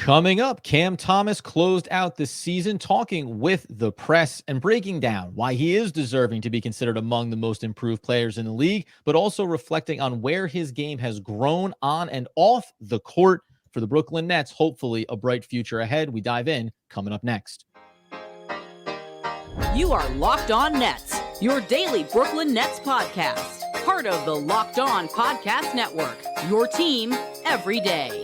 Coming up, Cam Thomas closed out the season talking with the press and breaking down why he is deserving to be considered among the most improved players in the league, but also reflecting on where his game has grown on and off the court for the Brooklyn Nets. Hopefully a bright future ahead. We dive in coming up next. You are Locked On Nets, your daily Brooklyn Nets podcast. Part of the Locked On Podcast Network, your team every day.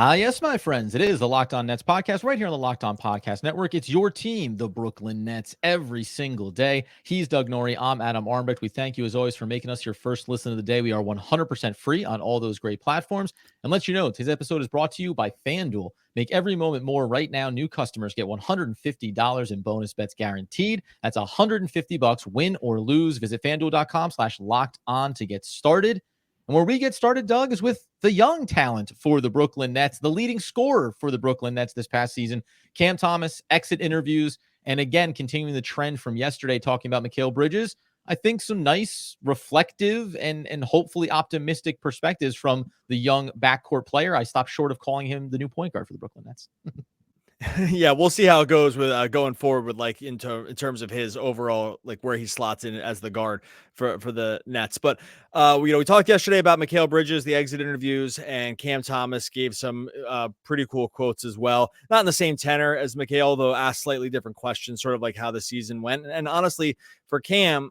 Yes, my friends, it is the Locked On Nets podcast right here on the Locked On Podcast Network. It's your team, the Brooklyn Nets, every single day. He's Doug Norrie. I'm Adam Armbrecht. We thank you, as always, for making us your first listen of the day. We are 100% free on all those great platforms. And let you know, today's episode is brought to you by FanDuel. Make every moment more. Right now, new customers get $150 in bonus bets guaranteed. That's $150, win or lose. Visit FanDuel.com/LockedOn to get started. And where we get started, Doug, is with the young talent for the Brooklyn Nets, the leading scorer for the Brooklyn Nets this past season, Cam Thomas, exit interviews, and again, continuing the trend from yesterday, talking about Mikal Bridges. I think some nice, reflective, and hopefully optimistic perspectives from the young backcourt player. I stopped short of calling him the new point guard for the Brooklyn Nets. Yeah, we'll see how it goes with going forward with like in terms of his overall, like where he slots in as the guard for the Nets. But we talked yesterday about Mikal Bridges, the exit interviews, and Cam Thomas gave some pretty cool quotes as well. Not in the same tenor as Mikal, though asked slightly different questions, sort of like how the season went. And honestly, for Cam,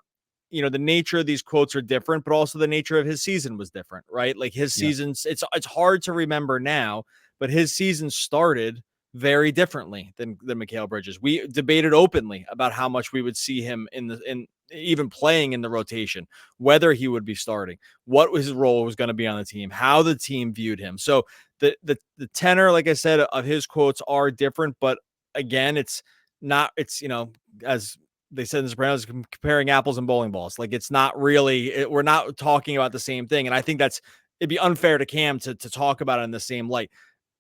the nature of these quotes are different, but also the nature of his season was different, right? Like his seasons, it's hard to remember now, but his season started very differently than Mikal Bridges. We debated openly about how much we would see him in even playing in the rotation, whether he would be starting, what his role was going to be on the team, how the team viewed him. So the tenor, like I said, of his quotes are different, but again, it's as they said in The Sopranos, comparing apples and bowling balls. Like it's not really, we're not talking about the same thing. And I think it'd be unfair to Cam to talk about it in the same light.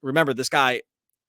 Remember, this guy,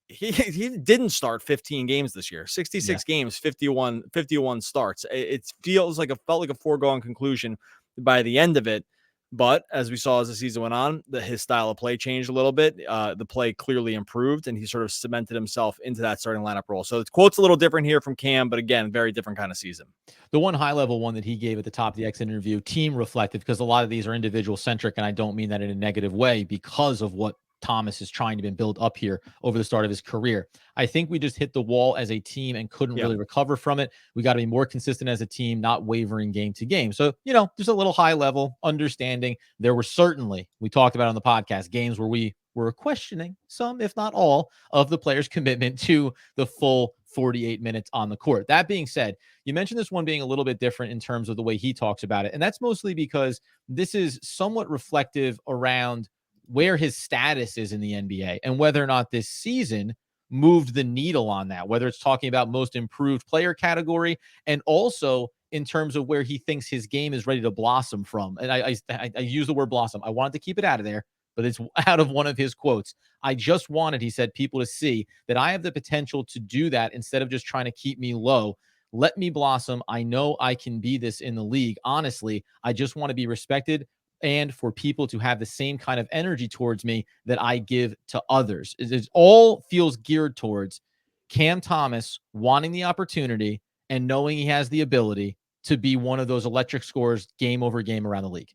he didn't start 15 games this year, 66 games, 51 starts. It felt like a foregone conclusion by the end of it. But as we saw as the season went on, his style of play changed a little bit. The play clearly improved, and he sort of cemented himself into that starting lineup role. So the quote's a little different here from Cam, but again, very different kind of season. The one high-level one that he gave at the top of the exit interview, team reflective, because a lot of these are individual-centric, and I don't mean that in a negative way because of what Thomas is trying to build up here over the start of his career. I think we just hit the wall as a team and couldn't really recover from it. We got to be more consistent as a team, not wavering game to game. So, there's a little high level understanding. There were certainly, we talked about on the podcast, games where we were questioning some, if not all, of the players' commitment to the full 48 minutes on the court. That being said, you mentioned this one being a little bit different in terms of the way he talks about it. And that's mostly because this is somewhat reflective around where his status is in the NBA and whether or not this season moved the needle on that, whether it's talking about most improved player category and also in terms of where he thinks his game is ready to blossom from. And I use the word blossom. I wanted to keep it out of there, but it's out of one of his quotes. I just wanted, he said, people to see that I have the potential to do that instead of just trying to keep me low. Let me blossom. I know I can be this in the league. Honestly, I just want to be respected and for people to have the same kind of energy towards me that I give to others. It all feels geared towards Cam Thomas wanting the opportunity and knowing he has the ability to be one of those electric scorers game over game around the league.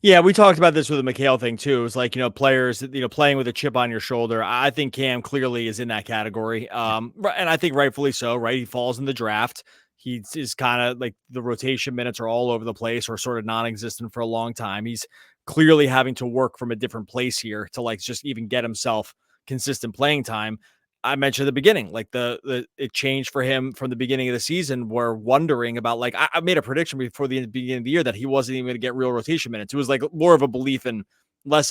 Yeah, we talked about this with the Mikal thing too. It's like, players, playing with a chip on your shoulder. I think Cam clearly is in that category. And I think rightfully so, right? He falls in the draft. He is kind of like the rotation minutes are all over the place or sort of non-existent for a long time. He's clearly having to work from a different place here to like just even get himself consistent playing time. I mentioned at the beginning, like it changed for him from the beginning of the season. We're wondering about like, I made a prediction before the beginning of the year that he wasn't even going to get real rotation minutes. It was like more of a belief in less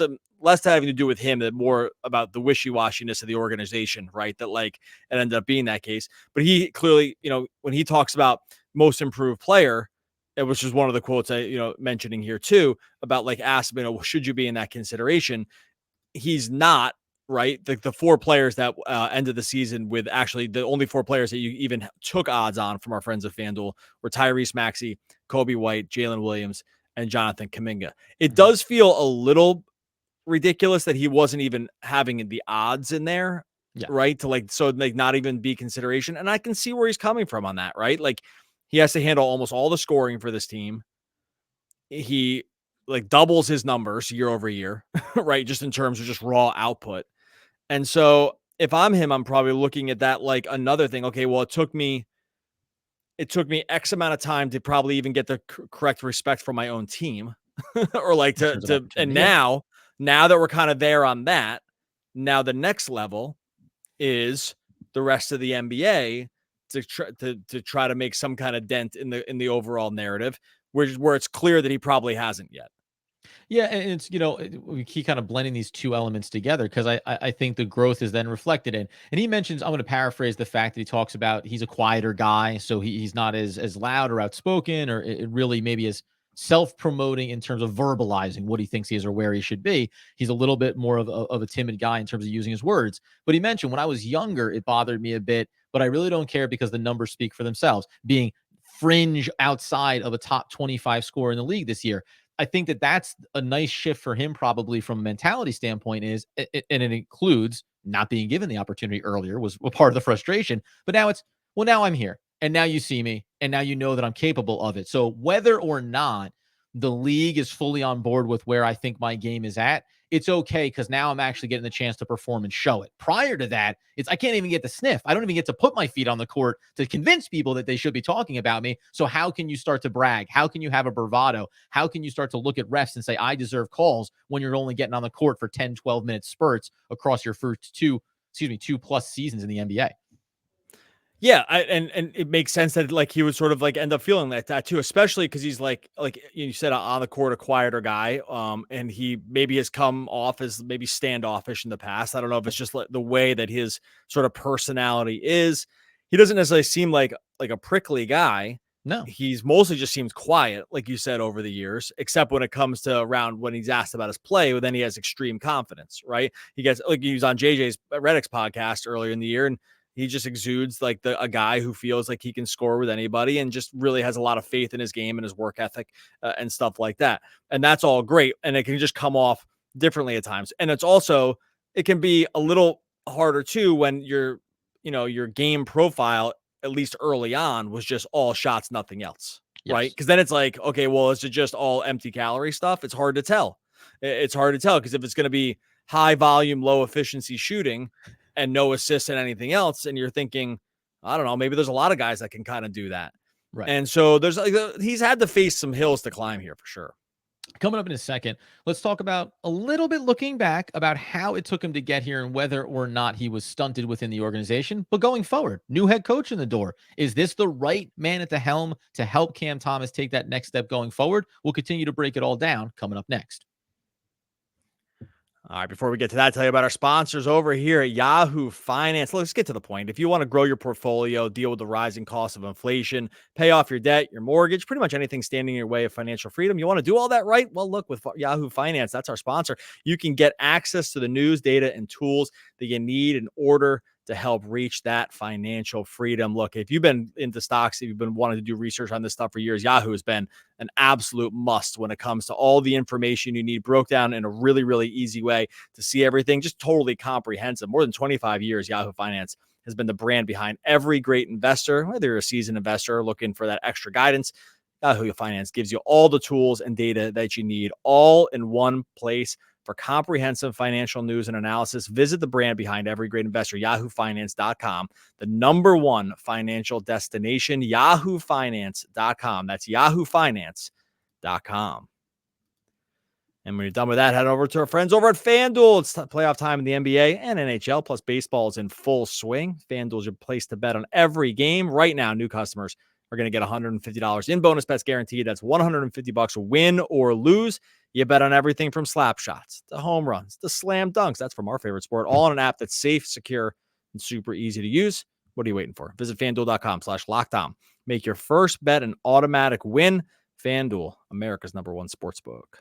having to do with him, and more about the wishy-washiness of the organization, right? That like it ended up being that case. But he clearly, when he talks about most improved player, it was just one of the quotes I, mentioning here too, about like ask, should you be in that consideration? He's not right? The four players that ended the season with actually the only four players that you even took odds on from our friends at FanDuel were Tyrese Maxey, Kobe White, Jalen Williams, and Jonathan Kuminga. It does feel a little ridiculous that he wasn't even having the odds in there, Yeah. right? To not even be consideration. And I can see where he's coming from on that, right? Like he has to handle almost all the scoring for this team. He like doubles his numbers year over year, right? Just in terms of just raw output. And so if I'm him, I'm probably looking at that like another thing. Okay, well, it took me X amount of time to probably even get the correct respect from my own team, or like and now that we're kind of there on that, now the next level is the rest of the NBA to try to make some kind of dent in the overall narrative, where it's clear that he probably hasn't yet. Yeah, and it's we keep kind of blending these two elements together because I think the growth is then reflected in. And he mentions, I'm going to paraphrase the fact that he talks about he's a quieter guy, so he's not as loud or outspoken, or it really maybe is self-promoting in terms of verbalizing what he thinks he is or where he should be. He's a little bit more of a timid guy in terms of using his words. But he mentioned when I was younger, it bothered me a bit, but I really don't care because the numbers speak for themselves. Being fringe outside of a top 25 scorer in the league this year. I think that that's a nice shift for him, probably from a mentality standpoint, and it includes not being given the opportunity earlier was a part of the frustration. But now it's, well, now I'm here, and now you see me, and now you know that I'm capable of it. So whether or not the league is fully on board with where I think my game is at, it's okay because now I'm actually getting the chance to perform and show it. Prior to that, I can't even get the sniff. I don't even get to put my feet on the court to convince people that they should be talking about me. So how can you start to brag? How can you have a bravado? How can you start to look at refs and say, I deserve calls when you're only getting on the court for 10, 12-minute spurts across your first two plus seasons in the NBA? Yeah, and it makes sense that like he would sort of like end up feeling like that too, especially because he's like you said, on the court, a quieter guy, and he maybe has come off as maybe standoffish in the past. I don't know if it's just like the way that his sort of personality is. He doesn't necessarily seem like a prickly guy. No. He's mostly just seems quiet, like you said, over the years, except when it comes to around when he's asked about his play, but then he has extreme confidence, right? He gets like he was on JJ's Reddick's podcast earlier in the year, and he just exudes like a guy who feels like he can score with anybody and just really has a lot of faith in his game and his work ethic and stuff like that. And that's all great. And it can just come off differently at times. And it can be a little harder too when your game profile, at least early on, was just all shots, nothing else. Yes. Right. Because then it's like, okay, well, is it just all empty calorie stuff? It's hard to tell. It's hard to tell because if it's going to be high volume, low efficiency shooting, and no assists and anything else, and you're thinking, I don't know, maybe there's a lot of guys that can kind of do that. Right. And so there's like he's had to face some hills to climb here for sure. Coming up in a second, let's talk about a little bit looking back about how it took him to get here and whether or not he was stunted within the organization. But going forward, new head coach in the door. Is this the right man at the helm to help Cam Thomas take that next step going forward? We'll continue to break it all down coming up next. All right, before we get to that, tell you about our sponsors over here at Yahoo Finance. Let's get to the point. If you want to grow your portfolio, deal with the rising cost of inflation, pay off your debt, your mortgage, pretty much anything standing in your way of financial freedom, you want to do all that right? Well, look, with Yahoo Finance, that's our sponsor. You can get access to the news, data, and tools that you need in order to help reach that financial freedom. Look, if you've been into stocks, if you've been wanting to do research on this stuff for years, Yahoo has been an absolute must when it comes to all the information you need, broke down in a really, really easy way to see everything, just totally comprehensive. More than 25 years, Yahoo Finance has been the brand behind every great investor, whether you're a seasoned investor or looking for that extra guidance. Yahoo Finance gives you all the tools and data that you need all in one place. For comprehensive financial news and analysis, visit the brand behind every great investor, yahoofinance.com, the number one financial destination, yahoofinance.com. That's yahoofinance.com. And when you're done with that, head over to our friends over at FanDuel. It's playoff time in the NBA and NHL, plus baseball is in full swing. FanDuel is your place to bet on every game. Right now, new customers are going to get $150 in bonus bets guaranteed. That's $150 win or lose. You bet on everything from slap shots to home runs to slam dunks. That's from our favorite sport, all on an app that's safe, secure, and super easy to use. What are you waiting for? Visit FanDuel.com/LockedOn. Make your first bet an automatic win. FanDuel, America's #1 sportsbook.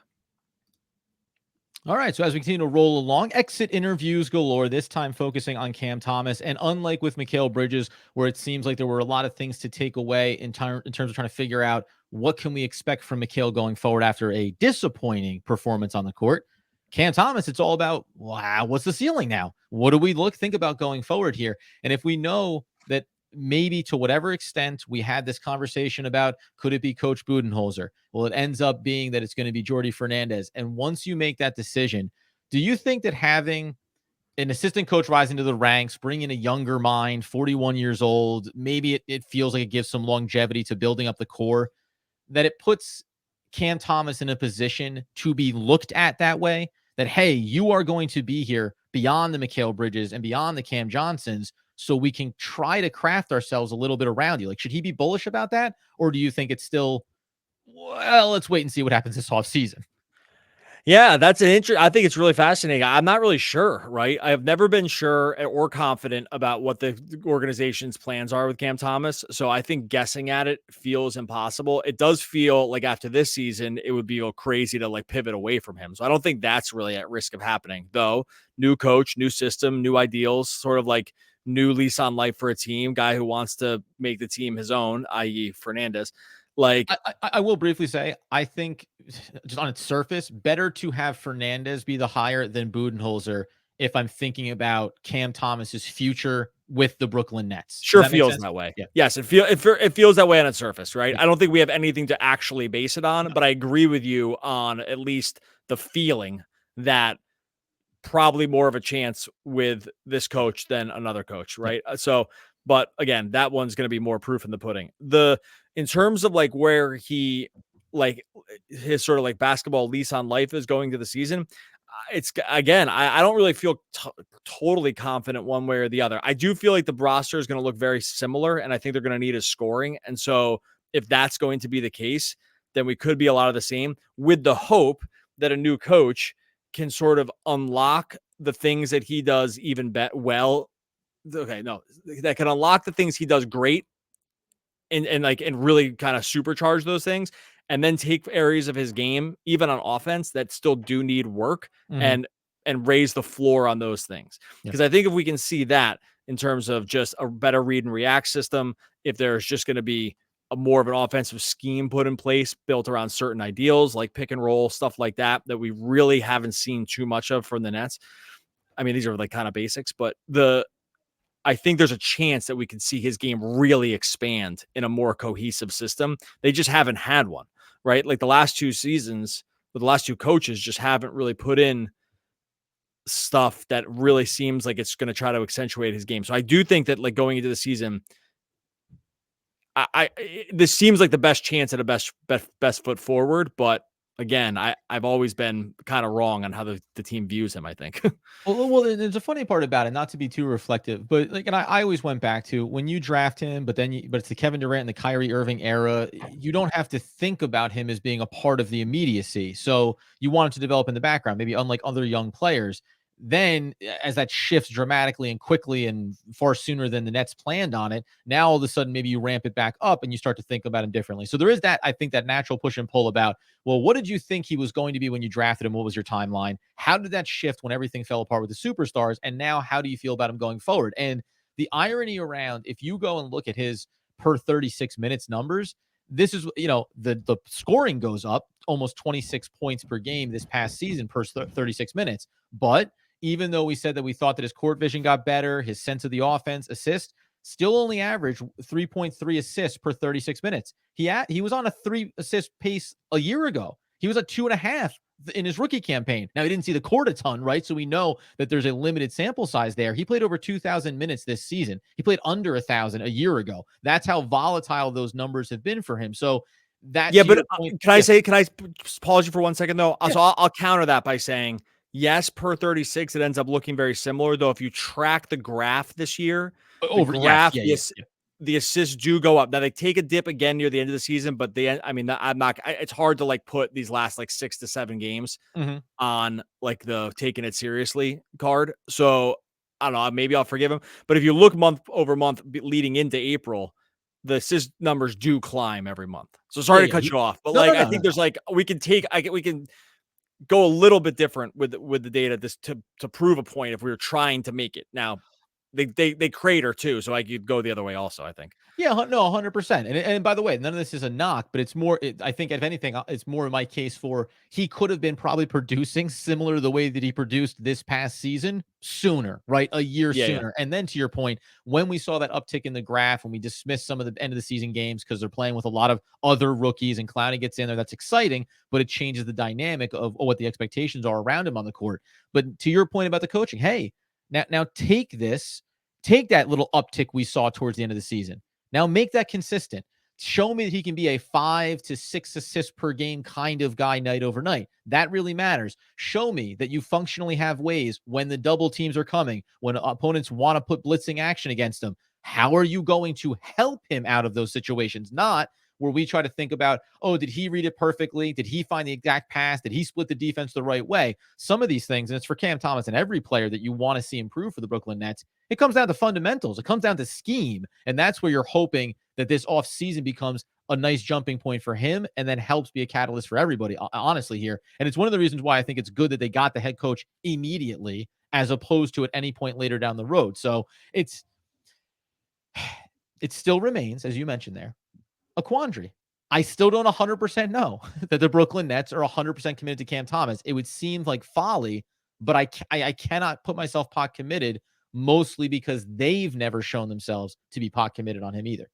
All right. So as we continue to roll along, exit interviews galore, this time focusing on Cam Thomas. And unlike with Mikal Bridges, where it seems like there were a lot of things to take away in terms of trying to figure out what can we expect from Mikal going forward after a disappointing performance on the court, Cam Thomas, it's all about, wow, what's the ceiling now? What do we think about going forward here? And if we know that maybe to whatever extent we had this conversation about, could it be Coach Budenholzer? Well, it ends up being that it's going to be Jordi Fernandez. And once you make that decision, do you think that having an assistant coach rising to the ranks, bringing a younger mind, 41 years old, maybe it feels like it gives some longevity to building up the core, that it puts Cam Thomas in a position to be looked at that way? That, hey, you are going to be here beyond the Mikal Bridges and beyond the Cam Johnsons, so we can try to craft ourselves a little bit around you. Like, should he be bullish about that? Or do you think it's still, well, let's wait and see what happens this offseason? Yeah, that's an I think it's really fascinating. I'm not really sure, right? I have never been sure or confident about what the organization's plans are with Cam Thomas. So I think guessing at it feels impossible. It does feel like after this season, it would be crazy to like pivot away from him. So I don't think that's really at risk of happening, though. New coach, new system, new ideals, sort of like new lease on life for a team, guy who wants to make the team his own, i.e. Fernandez. Like, I will briefly say, I think just on its surface, better to have Fernandez be the hire than Budenholzer if I'm thinking about Cam Thomas's future with the Brooklyn Nets. Sure feels that way. Yeah. Yes, it feels that way on its surface, right? I don't think we have anything to actually base it on, but I agree with you on at least the feeling that probably more of a chance with this coach than another coach, right? So, but again, that one's going to be more proof in the pudding. In terms of like where he, like his sort of like basketball lease on life is going to the season, it's again, I don't really feel totally confident one way or the other. I do feel like the roster is going to look very similar, and I think they're going to need his scoring. And so if that's going to be the case, then we could be a lot of the same, with the hope that a new coach can sort of unlock the things that he does even well. Okay, no, that can unlock the things he does great and really kind of supercharge those things, and then take areas of his game, even on offense, that still do need work, and raise the floor on those things. Because I think if we can see that in terms of just a better read and react system, if there's just going to be a more of an offensive scheme put in place built around certain ideals like pick and roll, stuff like that we really haven't seen too much of from the Nets. I mean, these are like kind of basics, but I think there's a chance that we could see his game really expand in a more cohesive system. They just haven't had one, right? Like the last two seasons, with the last two coaches just haven't really put in stuff that really seems like it's going to try to accentuate his game. So I do think that like going into the season, this seems like the best chance at a best foot forward, but again, I've always been kind of wrong on how the team views him, I think. Well, there's a funny part about it, not to be too reflective, but like, and I always went back to when you draft him, but it's the Kevin Durant and the Kyrie Irving era. You don't have to think about him as being a part of the immediacy. So you want him to develop in the background, maybe unlike other young players. Then as that shifts dramatically and quickly and far sooner than the Nets planned on it, now all of a sudden maybe you ramp it back up and you start to think about him differently. So there is that, I think, that natural push and pull about, well, what did you think he was going to be when you drafted him? What was your timeline? How did that shift when everything fell apart with the superstars? And now how do you feel about him going forward? And the irony around, if you go and look at his per 36 minutes numbers, this is, the scoring goes up almost 26 points per game this past season per 36 minutes. But even though we said that we thought that his court vision got better, his sense of the offense, assist, still only averaged 3.3 assists per 36 minutes. He was on a 3 assist pace a year ago. He was at 2.5 in his rookie campaign. Now, he didn't see the court a ton, right? So we know that there's a limited sample size there. He played over 2,000 minutes this season. He played under 1,000 a year ago. That's how volatile those numbers have been for him. So that, but can I pause you for 1 second though? Yeah. So I'll counter that by saying, yes, per 36, it ends up looking very similar, though. If you track the graph this year, the assists do go up. Now they take a dip again near the end of the season, but it's hard to like put these last like 6 to 7 games on like the taking it seriously card. So I don't know, maybe I'll forgive him. But if you look month over month leading into April, the assist numbers do climb every month. So sorry to cut you off, but I think there's like we can go a little bit different with the data this to prove a point if we were trying to make it. Now, they crater too, so I could go the other way also, I think. Yeah, no, 100%. And by the way, none of this is a knock, but it's more. I think if anything, it's more in my case for he could have been probably producing similar to the way that he produced this past season sooner, right? A year Yeah. sooner. And then to your point, when we saw that uptick in the graph, when we dismissed some of the end of the season games because they're playing with a lot of other rookies and Clowney gets in there, that's exciting, but it changes the dynamic of what the expectations are around him on the court. But to your point about the coaching, hey, now take that little uptick we saw towards the end of the season. Now make that consistent. Show me that he can be a 5 to 6 assists per game kind of guy night over night. That really matters. Show me that you functionally have ways when the double teams are coming, when opponents want to put blitzing action against him. How are you going to help him out of those situations? Not where we try to think about, oh, did he read it perfectly? Did he find the exact pass? Did he split the defense the right way? Some of these things, and it's for Cam Thomas and every player that you want to see improve for the Brooklyn Nets, it comes down to fundamentals. It comes down to scheme. And that's where you're hoping that this offseason becomes a nice jumping point for him and then helps be a catalyst for everybody, honestly, here. And it's one of the reasons why I think it's good that they got the head coach immediately as opposed to at any point later down the road. So it still remains, as you mentioned there, a quandary. I still don't 100% know that the Brooklyn Nets are 100% committed to Cam Thomas. It would seem like folly, but I cannot put myself pot committed, mostly because they've never shown themselves to be pot committed on him either.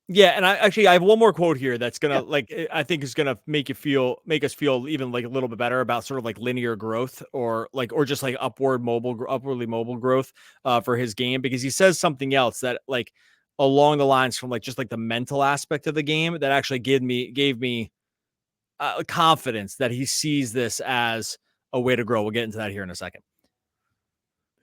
Yeah, and I have one more quote here that's gonna I think is gonna make us feel even like a little bit better about sort of like linear growth or just like upwardly mobile growth for his game, because he says something else that like along the lines from like just like the mental aspect of the game that actually gave me confidence that he sees this as a way to grow. We'll get into that here in a second.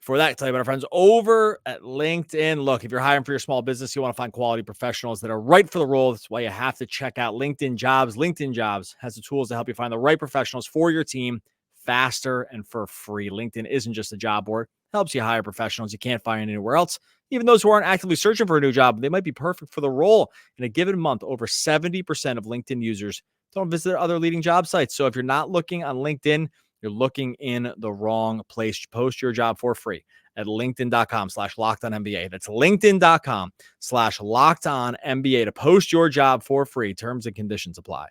For that, tell you about our friends over at LinkedIn. Look, if you're hiring for your small business, you want to find quality professionals that are right for the role. That's why you have to check out LinkedIn Jobs. LinkedIn Jobs has the tools to help you find the right professionals for your team faster and for free. LinkedIn isn't just a job board. It helps you hire professionals you can't find anywhere else. Even those who aren't actively searching for a new job, they might be perfect for the role. In a given month, over 70% of LinkedIn users don't visit other leading job sites. So if you're not looking on LinkedIn, you're looking in the wrong place. Post your job for free at linkedin.com/LockedOnNBA. That's linkedin.com/LockedOnNBA to post your job for free. Terms and conditions apply.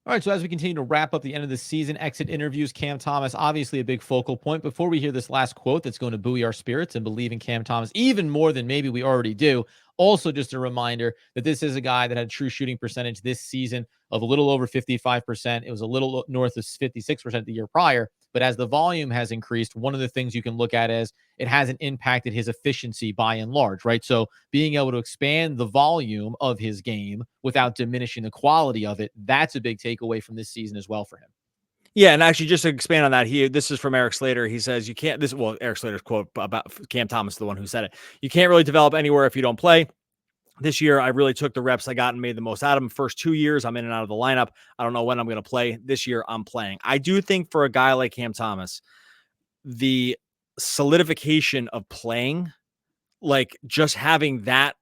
All right, so as we continue to wrap up the end of the season exit interviews, Cam Thomas, obviously a big focal point. Before we hear this last quote that's going to buoy our spirits and believe in Cam Thomas even more than maybe we already do, also just a reminder that this is a guy that had a true shooting percentage this season of a little over 55%. It was a little north of 56% the year prior. But as the volume has increased, one of the things you can look at is it hasn't impacted his efficiency by and large, right? So being able to expand the volume of his game without diminishing the quality of it, that's a big takeaway from this season as well for him. Yeah, and actually, just to expand on that, this is from Eric Slater. He says, you can't, Eric Slater's quote about Cam Thomas, the one who said it. You can't really develop anywhere if you don't play. This year, I really took the reps I got and made the most out of them. First 2 years, I'm in and out of the lineup. I don't know when I'm going to play. This year, I'm playing. I do think for a guy like Cam Thomas, the solidification of playing, like just having the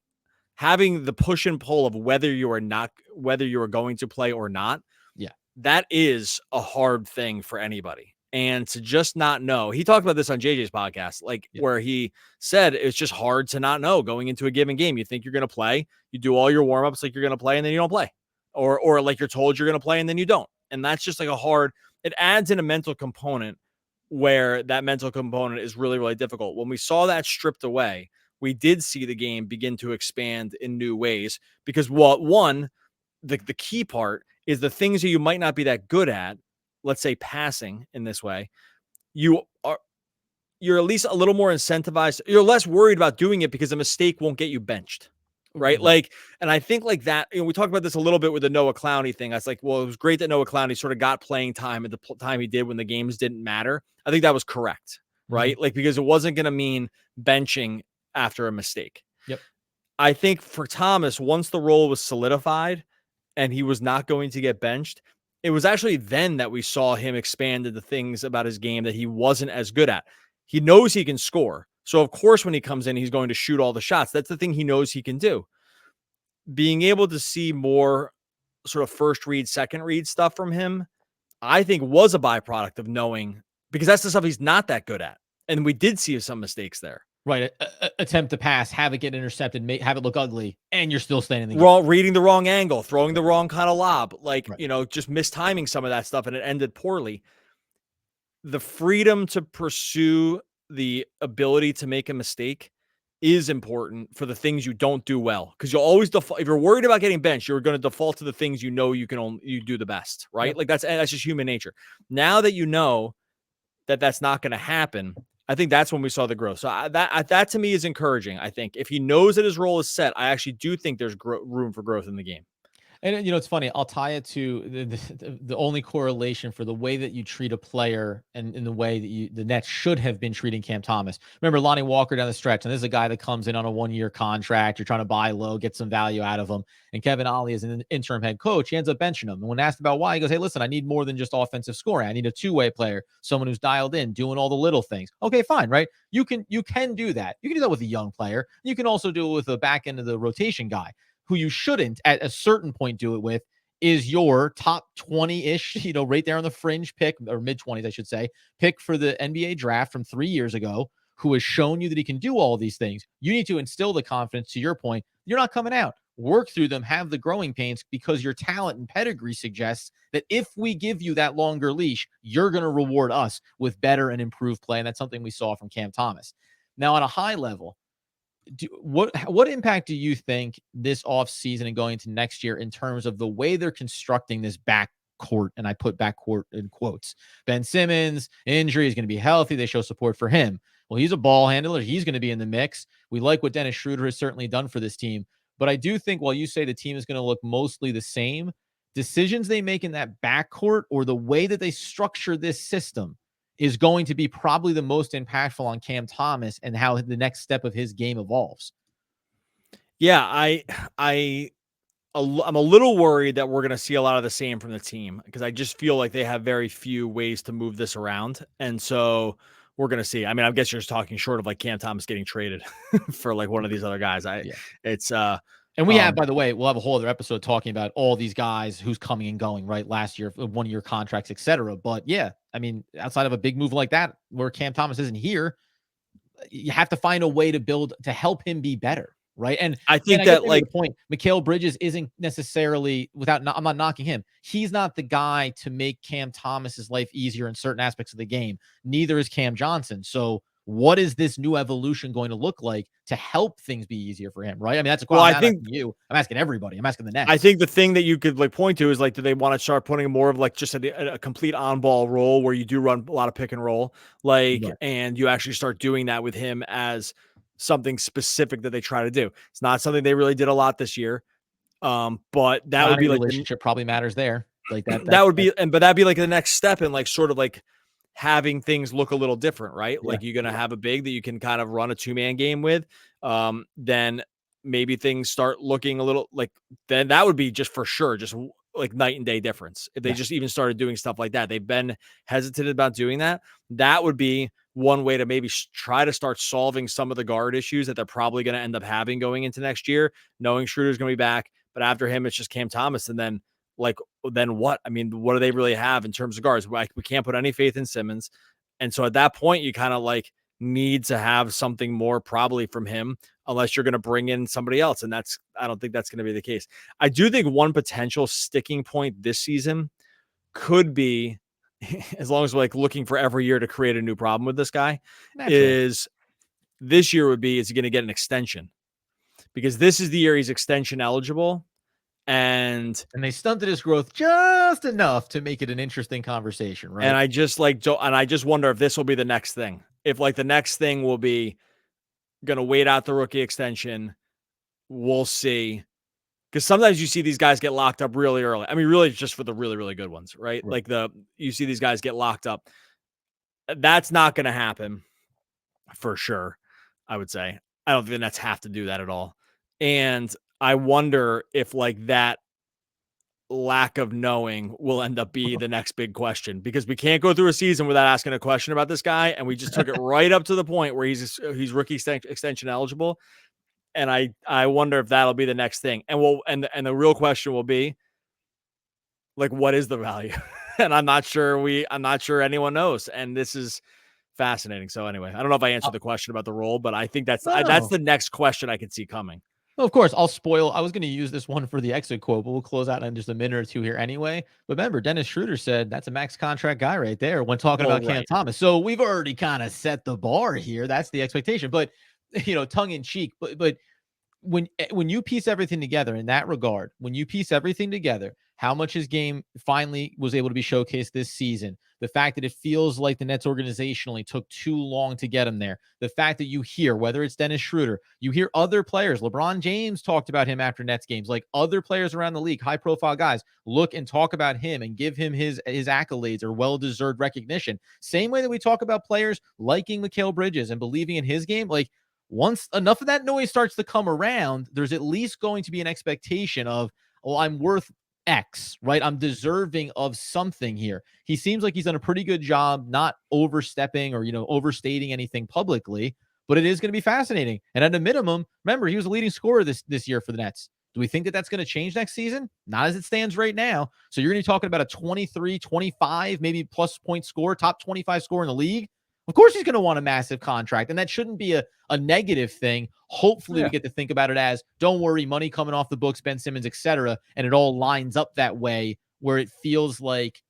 push and pull of whether you are going to play or not. Yeah, that is a hard thing for anybody. And to just not know, he talked about this on JJ's podcast, where he said it's just hard to not know going into a given game. You think you're going to play, you do all your warmups like you're going to play, and then you don't play, or like you're told you're going to play and then you don't. And that's just like it adds in a mental component where that mental component is really, really difficult. When we saw that stripped away, we did see the game begin to expand in new ways because the key part is the things that you might not be that good at, let's say passing in this way, you're at least a little more incentivized. You're less worried about doing it because a mistake won't get you benched. Right. And I think like that, we talked about this a little bit with the Noah Clowney thing. I was like, well, it was great that Noah Clowney sort of got playing time at the time he did when the games didn't matter. I think that was correct. Right. Mm-hmm. Because it wasn't going to mean benching after a mistake. Yep. I think for Thomas, once the role was solidified and he was not going to get benched, it was actually then that we saw him expand into things about his game that he wasn't as good at. He knows he can score. So, of course, when he comes in, he's going to shoot all the shots. That's the thing he knows he can do. Being able to see more sort of first read, second read stuff from him I think was a byproduct of knowing, because that's the stuff he's not that good at. And we did see some mistakes there. Right. Attempt to pass, have it get intercepted, have it look ugly, and you're still staying in the game. Reading the wrong angle, throwing the wrong kind of lob, like, Right. just mistiming some of that stuff, and it ended poorly. The freedom to pursue the ability to make a mistake is important for the things you don't do well, because you'll always default. If you're worried about getting benched, you're going to default to the things you know you do the best, right? Yep. Like that's just human nature. Now that you know that that's not going to happen, I think that's when we saw the growth. So that to me is encouraging. I think if he knows that his role is set, I actually do think there's room for growth in the game. And it's funny. I'll tie it to the only correlation for the way that you treat a player and in the way that the Nets should have been treating Cam Thomas. Remember Lonnie Walker down the stretch, and this is a guy that comes in on a 1-year contract. You're trying to buy low, get some value out of him. And Kevin Ollie is an interim head coach. He ends up benching him. And when asked about why, he goes, "Hey, listen, I need more than just offensive scoring. I need a two-way player, someone who's dialed in, doing all the little things." Okay, fine, right? You can do that. You can do that with a young player. You can also do it with a back end of the rotation guy. Who you shouldn't at a certain point do it with is your top 20-ish, right there on the fringe pick, or mid-20s, I should say, pick for the NBA draft from 3 years ago, who has shown you that he can do all these things. You need to instill the confidence. To your point, you're not coming out. Work through them, have the growing pains, because your talent and pedigree suggests that if we give you that longer leash, you're going to reward us with better and improved play. And that's something we saw from Cam Thomas. Now, on a high level, what impact do you think this offseason and going into next year in terms of the way they're constructing this backcourt? And I put backcourt in quotes. Ben Simmons, injury, is going to be healthy. They show support for him. Well, he's a ball handler. He's going to be in the mix. We like what Dennis Schroeder has certainly done for this team. But I do think while you say the team is going to look mostly the same, decisions they make in that backcourt or the way that they structure this system is going to be probably the most impactful on Cam Thomas and how the next step of his game evolves. Yeah, I'm a little worried that we're going to see a lot of the same from the team, because I just feel like they have very few ways to move this around. And so we're going to see. I mean, I guess you're just talking short of like Cam Thomas getting traded for like one of these other guys. And we have, by the way, we'll have a whole other episode talking about all these guys who's coming and going, right? Last year, 1-year contracts, etc. But yeah, I mean, outside of a big move like that, where Cam Thomas isn't here, you have to find a way to build to help him be better, right? And I think that, like, the point, Mikal Bridges isn't necessarily I'm not knocking him. He's not the guy to make Cam Thomas's life easier in certain aspects of the game. Neither is Cam Johnson. So what is this new evolution going to look like to help things be easier for him, right? I mean, that's a question. I'm asking you. I'm asking everybody. I'm asking the Nets. I think the thing that you could like point to is like, do they want to start putting more of like just a complete on-ball role where you do run a lot of pick and roll, like, right, and you actually start doing that with him as something specific that they try to do. It's not something they really did a lot this year, but that would be like relationship probably matters there. Like that. That would be, but that'd be like the next step in like sort of like having things look a little different, right? Yeah. Like you're going to have a big that you can kind of run a 2-man game with. Then maybe things start looking a little like, then that would be just for sure, just like night and day difference. If they just even started doing stuff like that, they've been hesitant about doing that. That would be one way to maybe try to start solving some of the guard issues that they're probably going to end up having going into next year, knowing Schroeder's going to be back, but after him, it's just Cam Thomas. And then then what? I mean, what do they really have in terms of guards? Like, we can't put any faith in Simmons. And so at that point, you kind of like need to have something more probably from him, unless you're going to bring in somebody else. And I don't think that's going to be the case. I do think one potential sticking point this season could be, as long as we're like looking for every year to create a new problem with this guy, is this year would be, is he going to get an extension? Because this is the year he's extension eligible. And they stunted his growth just enough to make it an interesting conversation, right? And I just wonder if this will be the next thing. If like the next thing will be gonna wait out the rookie extension, we'll see. Because sometimes you see these guys get locked up really early. I mean, really just for the really, really good ones, right? Like you see these guys get locked up. That's not gonna happen for sure, I would say. I don't think the Nets have to do that at all. And I wonder if like that lack of knowing will end up be the next big question, because we can't go through a season without asking a question about this guy. And we just took it right up to the point where he's rookie extension eligible. And I wonder if that'll be the next thing. And the real question will be like, what is the value? and I'm not sure anyone knows. And this is fascinating. So anyway, I don't know if I answered the question about the role, but I think that's the next question I could see coming. Well, of course, I was going to use this one for the exit quote, but we'll close out in just a minute or two here anyway. But remember, Dennis Schroeder said that's a max contract guy right there when talking about Cam Thomas. So we've already kind of set the bar here. That's the expectation. But, tongue in cheek. But when you piece everything together in that regard, how much his game finally was able to be showcased this season, the fact that it feels like the Nets organizationally took too long to get him there, the fact that you hear, whether it's Dennis Schroeder, you hear other players, LeBron James talked about him after Nets games, like other players around the league, high profile guys, look and talk about him and give him his accolades or well-deserved recognition. Same way that we talk about players liking Mikal Bridges and believing in his game, like once enough of that noise starts to come around, there's at least going to be an expectation of, well, I'm worth X, right? I'm deserving of something here. He seems like he's done a pretty good job not overstepping or, overstating anything publicly, but it is going to be fascinating. And at a minimum, remember, he was a leading scorer this year for the Nets. Do we think that that's going to change next season? Not as it stands right now. So you're going to be talking about a 23, 25, maybe plus point score, top 25 score in the league. Of course he's going to want a massive contract, and that shouldn't be a negative thing. Hopefully we get to think about it as, don't worry, money coming off the books, Ben Simmons, etc., and it all lines up that way where it feels like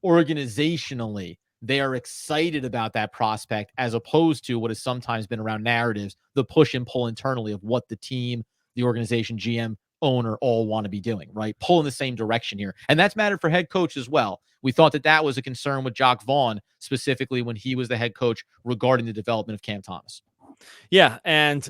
organizationally they are excited about that prospect as opposed to what has sometimes been around narratives, the push and pull internally of what the team, the organization, GM, owner all want to be doing, right? Pull in the same direction here. And that's mattered for head coach as well. We thought that was a concern with Jacques Vaughn, specifically when he was the head coach regarding the development of Cam Thomas. Yeah, and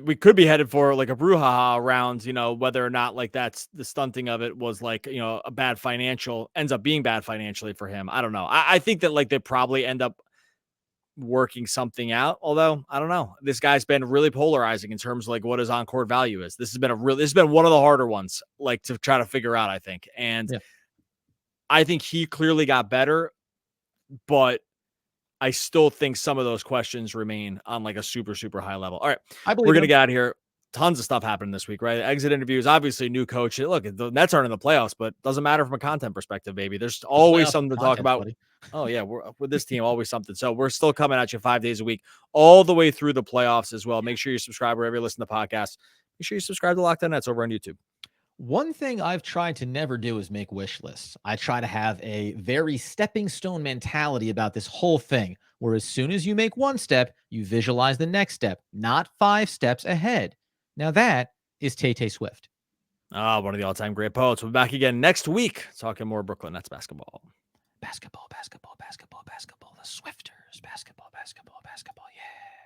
we could be headed for like a brouhaha around, whether or not like that's the stunting of it was like, ends up being bad financially for him. I don't know. I think that like they probably end up working something out. Although I don't know, this guy's been really polarizing in terms of like what his on-court value is. This has been one of the harder ones, like to try to figure out, I think. And I think he clearly got better, but I still think some of those questions remain on like a super, super high level. All right, we're going to get out of here. Tons of stuff happened this week, right? Exit interviews, obviously new coach. Look, the Nets aren't in the playoffs, but doesn't matter from a content perspective, baby. There's always something to talk about. Buddy. Oh yeah, we're with this team, always something. So we're still coming at you 5 days a week, all the way through the playoffs as well. Make sure you subscribe wherever you listen to podcasts. Make sure you subscribe to Locked On Nets over on YouTube. One thing I've tried to never do is make wish lists. I try to have a very stepping stone mentality about this whole thing, where as soon as you make one step, you visualize the next step, not 5 steps ahead. Now that is Tay Swift. One of the all-time great poets. We'll be back again next week talking more Brooklyn Nets basketball. Basketball. The Swifters. Basketball.